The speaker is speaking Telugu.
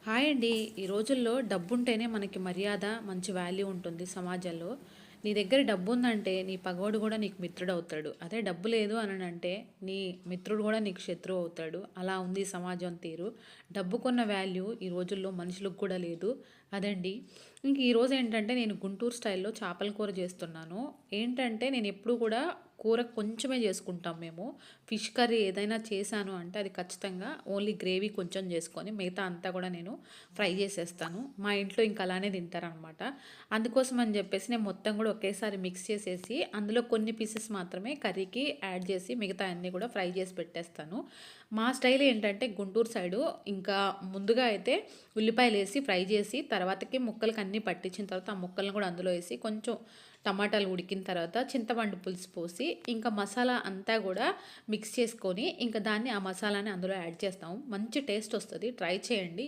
హాయ్ అండి. ఈ రోజుల్లో డబ్బుంటేనే మనకి మర్యాద, మంచి వాల్యూ ఉంటుంది సమాజంలో. నీ దగ్గర డబ్బుందంటే నీ పగోడు గూడా నీకు మిత్రుడవుతాడు. అదే డబ్బు లేదు అననంటే నీ మిత్రుడు గూడా నీకు శత్రువు అవుతాడు. అలా ఉంది ఈ సమాజం తీరు. డబ్బుకున్న వాల్యూ ఈ రోజుల్లో మనుషులకు కూడా లేదు. అదండి. ఇంక ఈరోజు ఏంటంటే నేను గుంటూరు స్టైల్‌లో చేపల కూర చేస్తున్నాను. ఏంటంటే నేనెప్పుడు కూడా కూర కొంచెమే చేసుకుంటాం మేము. ఫిష్ కర్రీ ఏదైనా చేశాను అంటే అది ఖచ్చితంగా ఓన్లీ గ్రేవీ కొంచెం చేసుకొని మిగతా అంతా కూడా నేను ఫ్రై చేసేస్తాను. మా ఇంట్లో ఇంక అలానే తింటారనమాట. అందుకోసం అని చెప్పేసి నేను మొత్తం కూడా ఒకేసారి మిక్స్ చేసేసి అందులో కొన్ని పీసెస్ మాత్రమే కర్రీకి యాడ్ చేసి మిగతా అన్నీ కూడా ఫ్రై చేసి పెట్టేస్తాను. మా స్టైల్ ఏంటంటే గుంటూరు సైడు ఇంకా ముందుగా అయితే ఉల్లిపాయలు వేసి ఫ్రై చేసి తర్వాతకి ముక్కలకి అన్నీ పట్టించిన తర్వాత ఆ ముక్కలను కూడా అందులో వేసి కొంచెం టమాటాలు ఉడికిన తర్వాత చింతపండు పులుసు పోసి ఇంకా మసాలా అంతా కూడా మిక్స్ చేసుకొని ఇంకా దాన్ని ఆ మసాలాని అందులో యాడ్ చేస్తాము. మంచి టేస్ట్ వస్తుంది. ట్రై చేయండి.